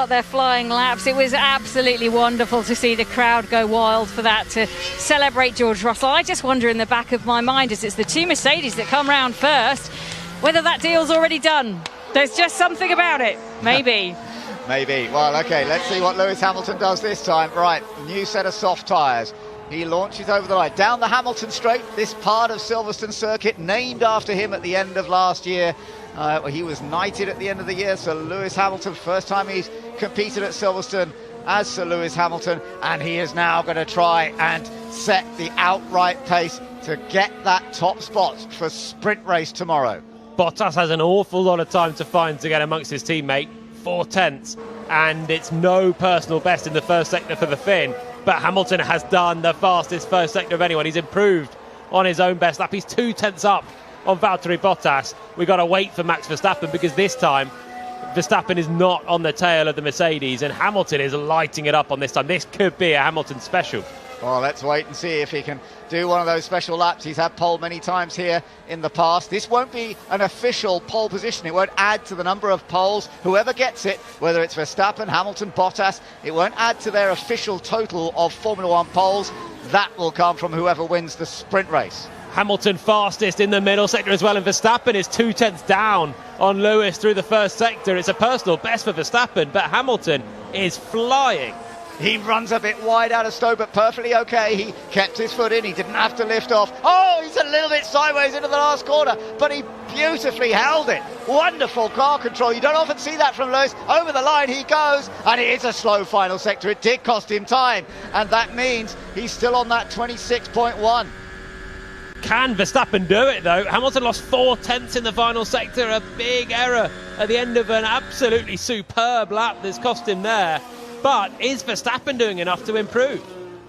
Their flying laps. It was absolutely wonderful to see the crowd go wild for that, to celebrate George Russell. I just wonder in the back of my mind, as it's the two Mercedes that come round first, whether that deal's already done. There's just something about it. Maybe. Maybe. Well, okay, let's see what Lewis Hamilton does this time. Right, new set of soft tyres. He launches over the line down the Hamilton Straight, this part of Silverstone Circuit, named after him at the end of last year. He was knighted at the end of the year, so Lewis Hamilton, first time he's competed at Silverstone as Sir Lewis Hamilton, and he is now going to try and set the outright pace to get that top spot for sprint race tomorrow. Bottas has an awful lot of time to find to get amongst his teammate, 4/10, and it's no personal best in the first sector for the Finn, but Hamilton has done the fastest first sector of anyone. He's improved on his own best lap. He's 2/10 up on Valtteri Bottas. We've got to wait for Max Verstappen, because this time Verstappen is not on the tail of the Mercedes and Hamilton is lighting it up on this time. This could be a Hamilton special. Well, let's wait and see if he can do one of those special laps. He's had pole many times here in the past. This won't be an official pole position. It won't add to the number of poles. Whoever gets it, whether it's Verstappen, Hamilton, Bottas, it won't add to their official total of Formula One poles. That will come from whoever wins the sprint race. Hamilton fastest in the middle sector as well, and Verstappen is 2/10 down on Lewis through the first sector. It's a personal best for Verstappen, but Hamilton is flying. He runs a bit wide out of stow, but perfectly okay. He kept his foot in. He didn't have to lift off. Oh, he's a little bit sideways into the last corner, but he beautifully held it. Wonderful car control. You don't often see that from Lewis. Over the line he goes, and it is a slow final sector. It did cost him time, and that means he's still on that 26.1. Can Verstappen do it though? Hamilton lost 4/10 in the final sector, a big error at the end of an absolutely superb lap that's cost him there. But is Verstappen doing enough to improve?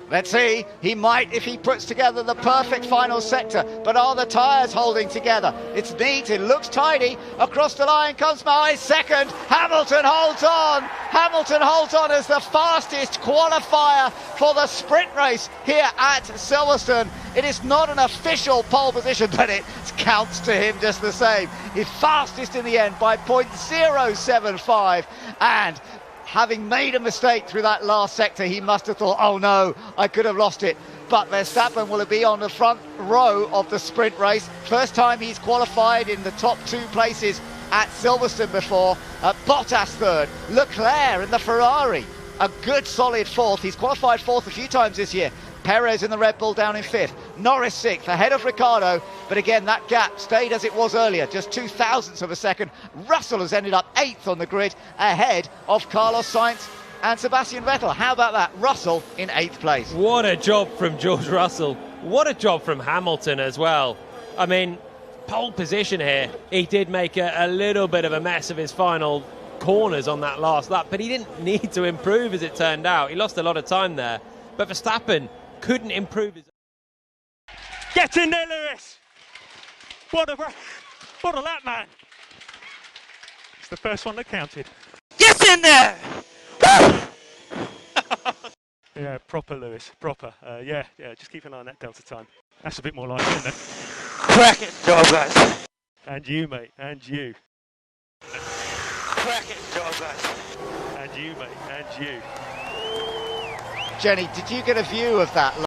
Let's see, he might if he puts together the perfect final sector, but are the tyres holding together? It's neat, it looks tidy. Across the line comes Marais second. Hamilton holds on. Hamilton holds on as the fastest qualifier for the sprint race here at Silverstone. It is not an official pole position, but it counts to him just the same. He's fastest in the end by 0.075, and having made a mistake through that last sector, he must have thought, oh no, I could have lost it. But Verstappen will be on the front row of the sprint race. First time he's qualified in the top two places at Silverstone before. Bottas third, Leclerc in the Ferrari, a good solid fourth. He's qualified fourth a few times this year. Perez in the Red Bull down in fifth. Norris sixth, ahead of Ricciardo. But again, that gap stayed as it was earlier, just 0.02 of a second. Russell has ended up eighth on the grid, ahead of Carlos Sainz and Sebastian Vettel. How about that? Russell in eighth place. What a job from George Russell. What a job from Hamilton as well. I mean, pole position here. He did make a little bit of a mess of his final corners on that last lap, but he didn't need to improve as it turned out. He lost a lot of time there. But Verstappen couldn't improve his... Get in there, Lewis! What a lap, man! It's the first one that counted. Get in there! Woo! Yeah, proper, Lewis, proper. Yeah, just keep an eye on that delta time. That's a bit more like it, isn't it? Cracking job, guys. And you, mate, and you. Cracking job, guys. And you, mate, and you. Jenny, did you get a view of that?